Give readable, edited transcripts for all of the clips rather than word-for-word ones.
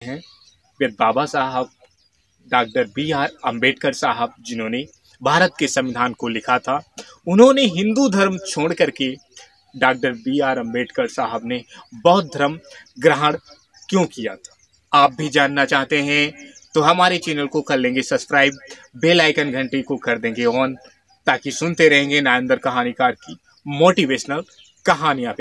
हैं वे बाबा साहब doctor B.R. Ambedkar साहब, जिन्होंने भारत के संविधान को लिखा था। उन्होंने हिंदू धर्म छोड़ करके डॉक्टर B.R. अम्बेडकर साहब ने बौद्ध धर्म ग्रहण क्यों किया था? आप भी जानना चाहते हैं तो हमारे चैनल को कर लेंगे सब्सक्राइब, बेल आइकन घंटी को कर देंगे ऑन, ताकि सुनते रहेंगे नायंदर कहानीकार की मोटिवेशनल कहानियां।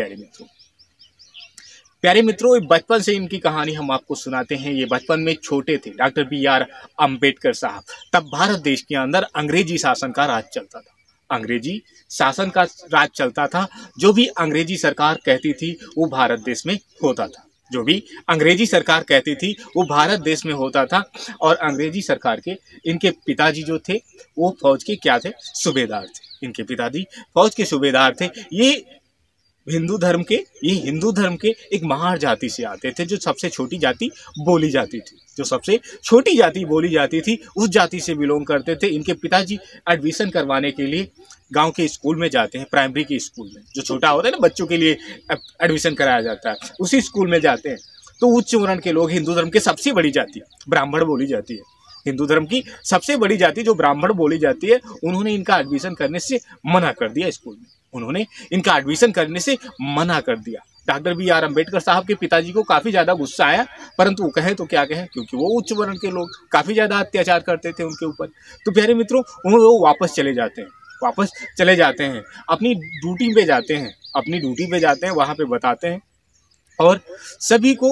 प्यारे मित्रों, बचपन से इनकी कहानी हम आपको सुनाते हैं। ये बचपन में छोटे थे। Doctor B.R. अम्बेडकर साहब, तब भारत देश के अंदर अंग्रेजी शासन का राज चलता था। अंग्रेजी शासन का राज चलता था। जो भी अंग्रेजी सरकार कहती थी वो भारत देश में होता था। जो भी अंग्रेजी सरकार कहती थी वो भारत देश में होता था। और अंग्रेजी सरकार के इनके पिताजी जो थे वो फौज के क्या थे? सूबेदार थे। इनके पिताजी फौज के सूबेदार थे। ये हिंदू धर्म के एक महार जाति से आते थे, जो सबसे छोटी जाति बोली जाती थी। जो सबसे छोटी जाति बोली जाती थी उस जाति से बिलोंग करते थे। इनके पिताजी एडमिशन करवाने के लिए गांव के स्कूल में जाते हैं, प्राइमरी के स्कूल में, जो छोटा होता है ना, बच्चों के लिए एडमिशन कराया जाता है, उसी स्कूल में जाते हैं। तो उच्च वर्ण के लोग, हिंदू धर्म की सबसे बड़ी जाति ब्राह्मण बोली जाती है, हिंदू धर्म की सबसे बड़ी जाति जो ब्राह्मण बोली जाती है, उन्होंने इनका एडमिशन करने से मना कर दिया। स्कूल में उन्होंने इनका एडमिशन करने से मना कर दिया। Doctor B.R. अम्बेडकर साहब के पिताजी को काफ़ी ज़्यादा गुस्सा आया, परंतु वो कहें तो क्या कहें, क्योंकि वो उच्च वर्ण के लोग काफ़ी ज़्यादा अत्याचार करते थे उनके ऊपर। तो प्यारे मित्रों, वो वापस चले जाते हैं, अपनी ड्यूटी पे जाते हैं, वहाँ पे बताते हैं और सभी को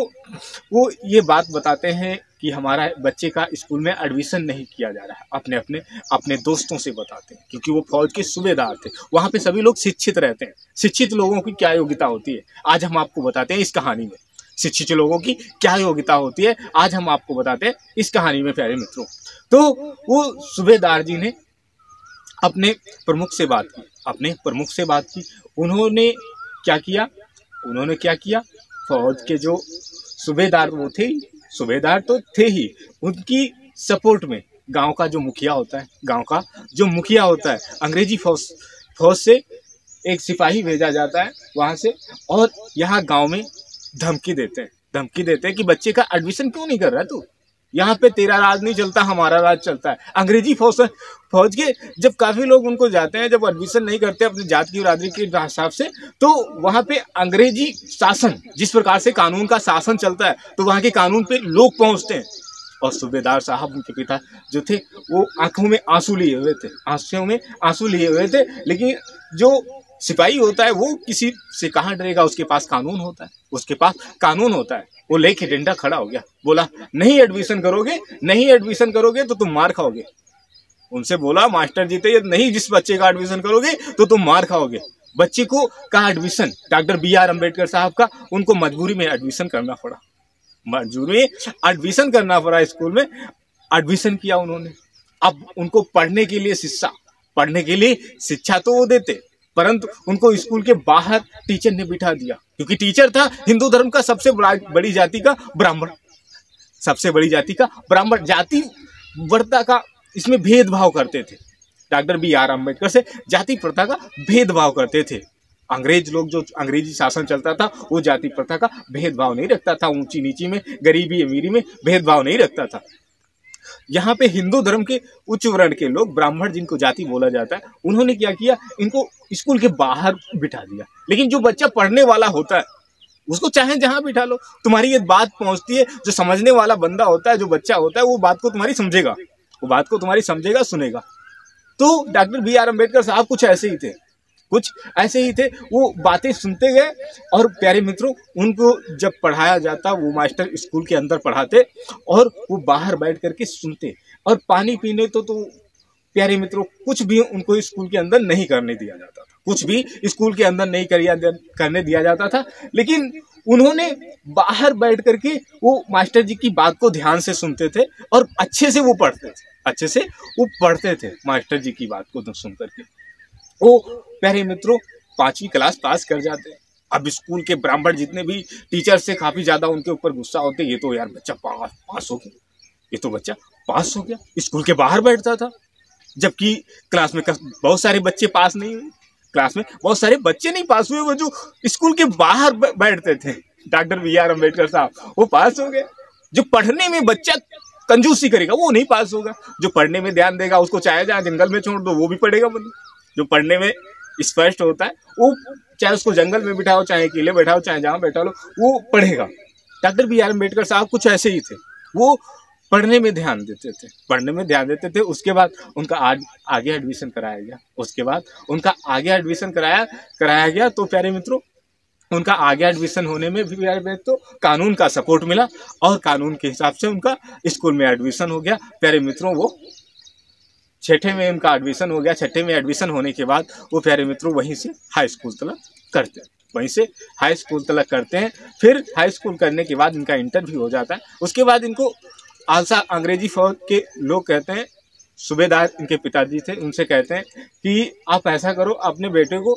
वो ये बात बताते हैं कि हमारा बच्चे का स्कूल में एडमिशन नहीं किया जा रहा है। अपने दोस्तों से बताते हैं, क्योंकि वो फौज के सूबेदार थे। वहाँ पे सभी लोग शिक्षित रहते हैं। शिक्षित लोगों की क्या योग्यता होती है, आज हम आपको बताते हैं इस कहानी में। शिक्षित लोगों की क्या योग्यता होती है, आज हम आपको बताते हैं इस कहानी में। प्यारे मित्रों, तो वो सूबेदार जी ने अपने प्रमुख से बात की। उन्होंने क्या किया, फौज के जो सूबेदार तो थे ही, उनकी सपोर्ट में गांव का जो मुखिया होता है, अंग्रेजी फौज से एक सिपाही भेजा जाता है वहां से, और यहाँ गांव में धमकी देते हैं कि बच्चे का एडमिशन क्यों नहीं कर रहा तू, यहाँ पे तेरा राज नहीं चलता, हमारा राज चलता है। अंग्रेजी फौज के जब काफ़ी लोग उनको जाते हैं, जब एडमिशन नहीं करते अपनी जात की बिरादरी के हिसाब से, तो वहाँ पे अंग्रेजी शासन, जिस प्रकार से कानून का शासन चलता है, तो वहाँ के कानून पे लोग पहुँचते हैं। और सूबेदार साहब, उनके पिता जो थे, वो आंखों में आंसू लिए हुए थे। लेकिन जो सिपाही होता है वो किसी से कहाँ डरेगा, उसके पास कानून होता है। वो लेके डंडा खड़ा हो गया, बोला नहीं एडमिशन करोगे तो तुम मार खाओगे। उनसे बोला, मास्टर जी थे, नहीं जिस बच्चे का एडमिशन करोगे तो तुम मार खाओगे। बच्चे को का एडमिशन, डॉक्टर B.R. अम्बेडकर साहब का, उनको मजबूरी में एडमिशन करना पड़ा। स्कूल में एडमिशन किया उन्होंने। अब उनको पढ़ने के लिए शिक्षा तो वो देते, परंतु उनको स्कूल के बाहर टीचर ने बिठा दिया, क्योंकि टीचर था हिंदू धर्म का सबसे बड़ी जाति का ब्राह्मण। जाति प्रथा का इसमें भेदभाव करते थे। Doctor B.R. अम्बेडकर से जाति प्रथा का भेदभाव करते थे। अंग्रेज लोग, जो अंग्रेजी शासन चलता था, वो जाति प्रथा का भेदभाव नहीं रखता था, ऊंची नीची में, गरीबी अमीरी में भेदभाव नहीं रखता था। यहाँ पे हिंदू धर्म के उच्च वर्ण के लोग, ब्राह्मण जिनको जाति बोला जाता है, उन्होंने क्या किया, इनको स्कूल के बाहर बिठा दिया। लेकिन जो बच्चा पढ़ने वाला होता है उसको चाहे जहाँ बिठा लो, तुम्हारी ये बात पहुँचती है। जो समझने वाला बंदा होता है, जो बच्चा होता है, वो बात को तुम्हारी समझेगा, सुनेगा। तो डॉक्टर B.R. अम्बेडकर साहब कुछ ऐसे ही थे। वो बातें सुनते गए। और प्यारे मित्रों, उनको जब पढ़ाया जाता, वो मास्टर स्कूल के अंदर पढ़ाते और वो बाहर बैठ करके सुनते। और पानी पीने तो प्यारे मित्रों, कुछ भी उनको स्कूल के अंदर नहीं करने दिया जाता था। लेकिन उन्होंने बाहर बैठ करके वो मास्टर जी की बात को ध्यान से सुनते थे और अच्छे से वो पढ़ते थे। मास्टर जी की बात को सुन करके वो प्यारे मित्रों 5वीं क्लास पास कर जाते। अब स्कूल के ब्राह्मण जितने भी टीचर से काफ़ी ज़्यादा उनके ऊपर गुस्सा होते, ये तो यार बच्चा पास हो गया, स्कूल के बाहर बैठता था, जबकि क्लास में बहुत सारे बच्चे पास नहीं हुए। क्लास में बहुत सारे बच्चे नहीं पास हुए, वो जो स्कूल के बाहर बैठते थे, डॉक्टर B.R. अम्बेडकर साहब वो पास हो गए। जो पढ़ने में बच्चा कंजूसी करेगा वो नहीं पास होगा, जो पढ़ने में ध्यान देगा उसको चाहे जहाँ जंगल में छोड़ दो वो भी पढ़ेगा बंदा। जो पढ़ने में स्पष्ट होता है वो चाहे उसको जंगल में बिठाओ, चाहे किले बैठाओ, चाहे जहाँ बैठा लो वो पढ़ेगा। डॉक्टर बी आर अम्बेडकर साहब कुछ ऐसे ही थे, वो पढ़ने में ध्यान देते थे, पढ़ने में ध्यान देते थे। उसके बाद उनका आगे एडमिशन कराया गया, उसके बाद उनका आगे एडमिशन कराया गया। तो प्यारे मित्रों उनका आगे एडमिशन होने में भी प्यारे तो कानून का सपोर्ट मिला और कानून के हिसाब से उनका स्कूल में एडमिशन हो गया। प्यारे मित्रों वो 6ठे में उनका एडमिशन हो गया। 6ठे में एडमिशन होने के बाद वो प्यारे मित्रों वहीं से हाई स्कूल तक करते हैं, वहीं से हाई स्कूल तक करते हैं। फिर हाई स्कूल करने के बाद इनका इंटरव्यू हो जाता है। उसके बाद इनको आलसा अंग्रेजी फौज के लोग कहते हैं, सूबेदार इनके पिताजी थे, उनसे कहते हैं कि आप ऐसा करो अपने बेटे को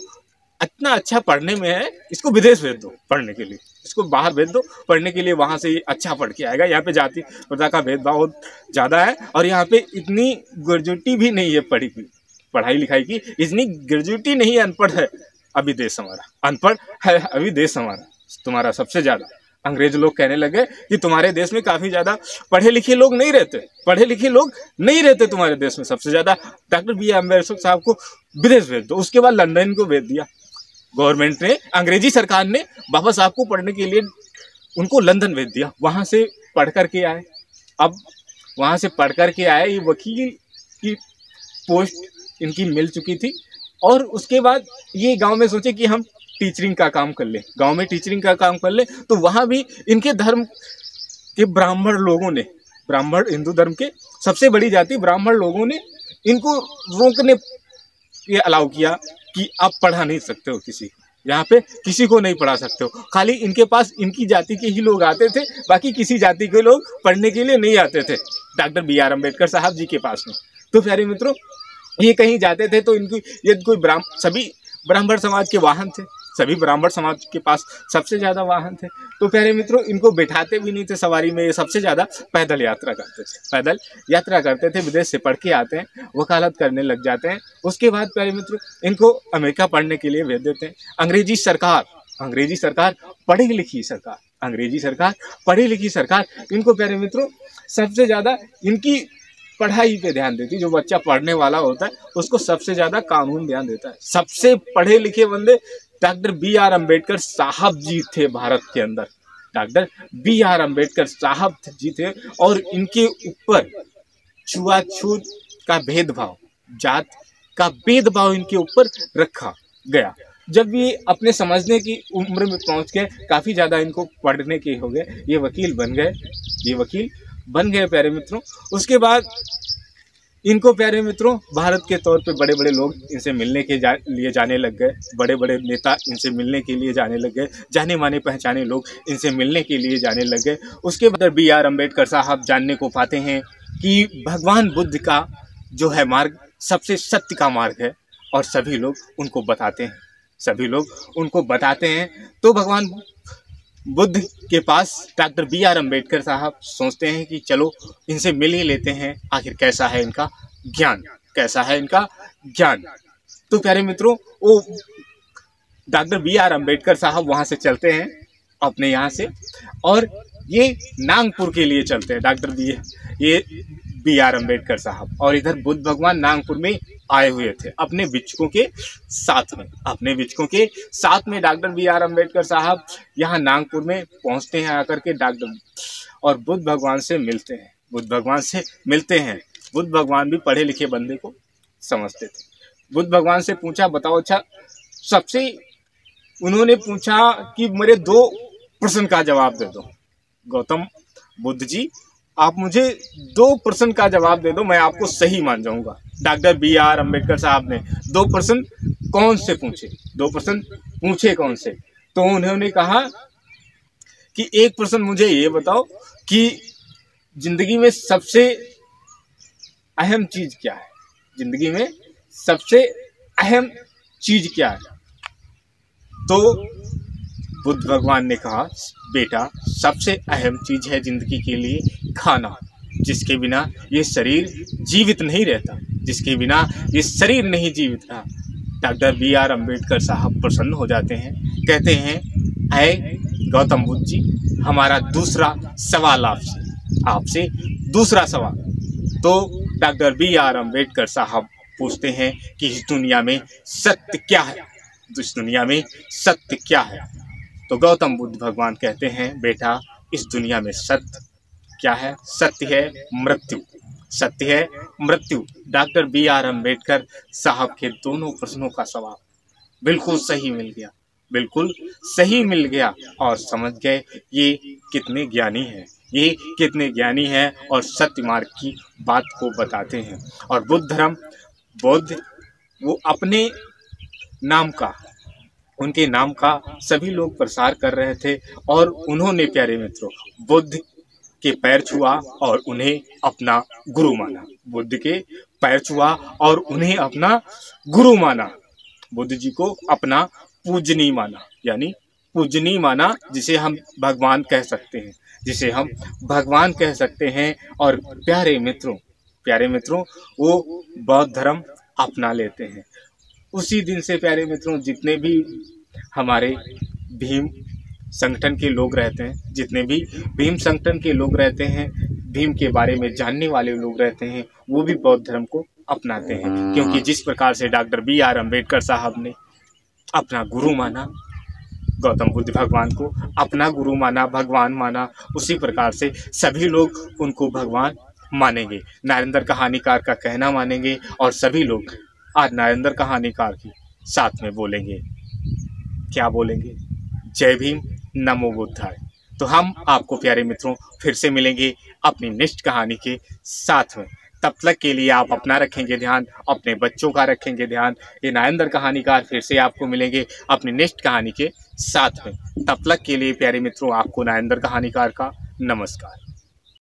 इतना अच्छा पढ़ने में है, इसको विदेश भेज दो पढ़ने के लिए, इसको बाहर भेज दो पढ़ने के लिए, वहाँ से ये अच्छा पढ़ के आएगा। यहाँ पे जाति प्रथा का भेदभाव बहुत ज़्यादा है और यहाँ पे इतनी ग्रेजुएटी भी नहीं है पढ़ाई लिखाई की, इतनी ग्रेजुएटी नहीं है, अनपढ़ है अभी देश हमारा, अनपढ़ है अभी देश हमारा तुम्हारा सबसे ज़्यादा। अंग्रेज लोग कहने लगे कि तुम्हारे देश में काफ़ी ज़्यादा पढ़े लिखे लोग नहीं रहते तुम्हारे देश में सबसे ज़्यादा। डॉक्टर बी आर अम्बेडकर साहब को विदेश भेज दो। उसके बाद लंदन को भेज दिया गवर्नमेंट ने, अंग्रेजी सरकार ने बाबा साहब को पढ़ने के लिए उनको लंदन भेज दिया। वहाँ से पढ़ कर के आए। अब वहाँ से पढ़ कर के आए, ये वकील की पोस्ट इनकी मिल चुकी थी और उसके बाद ये गांव में सोचे कि हम टीचरिंग का काम कर ले, गांव में टीचरिंग का काम कर ले। तो वहाँ भी इनके धर्म के ब्राह्मण लोगों ने, ब्राह्मण हिंदू धर्म के सबसे बड़ी जाति ब्राह्मण लोगों ने इनको रोकने ये अलाउ किया कि आप पढ़ा नहीं सकते हो किसी को, यहाँ पे किसी को नहीं पढ़ा सकते हो, खाली इनके पास इनकी जाति के ही लोग आते थे, बाकी किसी जाति के लोग पढ़ने के लिए नहीं आते थे डॉक्टर बी आर अम्बेडकर साहब जी के पास में। तो प्यारे मित्रों ये कहीं जाते थे तो इनकी ये कोई सभी ब्राह्मण समाज के वाहन थे, सभी ब्राह्मण समाज के पास सबसे ज़्यादा वाहन थे। तो प्यारे मित्रों इनको बैठाते भी नहीं थे सवारी में, ये सबसे ज़्यादा पैदल यात्रा करते थे, विदेश से पढ़ के आते हैं, वकालत करने लग जाते हैं। उसके बाद प्यारे मित्रों इनको अमेरिका पढ़ने के लिए भेज देते हैं। अंग्रेजी सरकार पढ़ी लिखी सरकार इनको प्यारे मित्रों सबसे ज़्यादा इनकी पढ़ाई पे ध्यान देती। जो बच्चा पढ़ने वाला होता है उसको सबसे ज़्यादा कानून ध्यान देता है। सबसे पढ़े लिखे बंदे डॉक्टर बी आर अम्बेडकर साहब जी थे भारत के अंदर, डॉक्टर बी आर अम्बेडकर साहब जी थे। और इनके ऊपर छुआछूत का भेदभाव, जात का भेदभाव इनके ऊपर रखा गया। जब ये अपने समझने की उम्र में पहुंच गए, काफ़ी ज़्यादा इनको पढ़ने के हो गए, ये वकील बन गए प्यारे मित्रों। उसके बाद इनको प्यारे मित्रों भारत के तौर पे बड़े बड़े लोग इनसे मिलने के लिए जाने लग गए, बड़े बड़े नेता इनसे मिलने के लिए जाने लग गए, जाने माने पहचाने लोग इनसे मिलने के लिए जाने लग गए। उसके बाद बी आर अम्बेडकर साहब जानने को पाते हैं कि भगवान बुद्ध का जो है मार्ग सबसे सत्य का मार्ग है और सभी लोग उनको बताते हैं। तो भगवान बुद्ध के पास डॉक्टर बी आर अम्बेडकर साहब सोचते हैं कि चलो इनसे मिल ही लेते हैं, आखिर कैसा है इनका ज्ञान। तो प्यारे मित्रों वो डॉक्टर बी आर अम्बेडकर साहब वहाँ से चलते हैं अपने यहाँ से और ये नागपुर के लिए चलते हैं डॉक्टर बी आर अम्बेडकर साहब। और इधर बुद्ध भगवान नागपुर में आए हुए थे अपने भिक्षुकों के साथ में डॉक्टर बी आर अम्बेडकर साहब यहाँ नागपुर में पहुँचते हैं आकर के और बुद्ध भगवान से मिलते हैं। बुद्ध भगवान भी पढ़े लिखे बंदे को समझते थे। बुद्ध भगवान से पूछा, बताओ अच्छा उन्होंने पूछा कि मेरे 2 प्रश्न का जवाब दे दो। गौतम बुद्ध जी आप मुझे 2 प्रश्न का जवाब दे दो, मैं आपको सही मान जाऊंगा। डॉक्टर बी आर अम्बेडकर साहब ने 2 प्रश्न कौन से पूछे? तो उन्होंने कहा कि एक प्रश्न मुझे ये बताओ कि जिंदगी में सबसे अहम चीज क्या है? तो बुद्ध भगवान ने कहा, बेटा सबसे अहम चीज है जिंदगी के लिए खाना, जिसके बिना ये शरीर जीवित नहीं रहता, डॉक्टर बी आर अम्बेडकर साहब प्रसन्न हो जाते हैं, कहते हैं, गौतम बुद्ध जी हमारा दूसरा सवाल आपसे, आपसे दूसरा सवाल। तो डॉक्टर बी आर अम्बेडकर साहब पूछते हैं कि इस दुनिया में सत्य क्या है, तो इस दुनिया में सत्य क्या है। तो गौतम बुद्ध भगवान कहते हैं, बेटा इस दुनिया में सत्य क्या है? सत्य है मृत्यु, सत्य है मृत्यु। डॉक्टर बी आर अम्बेडकर साहब के दोनों प्रश्नों का जवाब बिल्कुल सही मिल गया, बिल्कुल सही मिल गया, और समझ गए ये कितने ज्ञानी हैं, ये कितने ज्ञानी हैं और सत्य मार्ग की बात को बताते हैं। और बुद्ध धर्म, बुद्ध वो अपने नाम का, उनके नाम का सभी लोग प्रसार कर रहे थे, और उन्होंने प्यारे मित्रों बुद्ध के पैर छुआ और उन्हें अपना गुरु माना, बुद्ध के पैर छुआ और उन्हें अपना गुरु माना, बुद्ध जी को अपना पूजनीय माना, यानी पूजनीय माना, जिसे हम भगवान कह सकते हैं, जिसे हम भगवान कह सकते हैं। और प्यारे मित्रों वो बौद्ध धर्म अपना लेते हैं। उसी दिन से प्यारे मित्रों जितने भी हमारे भीम संगठन के लोग रहते हैं, जितने भी भीम संगठन के लोग रहते हैं, भीम के बारे में जानने वाले लोग रहते हैं, वो भी बौद्ध धर्म को अपनाते हैं। क्योंकि जिस प्रकार से डॉक्टर बी आर अम्बेडकर साहब ने अपना गुरु माना, गौतम बुद्ध भगवान को अपना गुरु माना, भगवान माना, उसी प्रकार से सभी लोग उनको भगवान मानेंगे, नरेंद्र कहानीकार का कहना मानेंगे, और सभी लोग आज नरेंद्र कहानीकार की साथ में बोलेंगे। क्या बोलेंगे? जय भीम, नमो बुद्धाय। तो हम आपको प्यारे मित्रों फिर से मिलेंगे अपनी नेक्स्ट कहानी के साथ में। तब तक के लिए आप अपना रखेंगे ध्यान, अपने बच्चों का रखेंगे ध्यान। ये नरेंद्र कहानीकार फिर से आपको मिलेंगे अपनी नेक्स्ट कहानी के साथ में। तब तक के लिए प्यारे मित्रों आपको नरेंद्र कहानीकार का नमस्कार।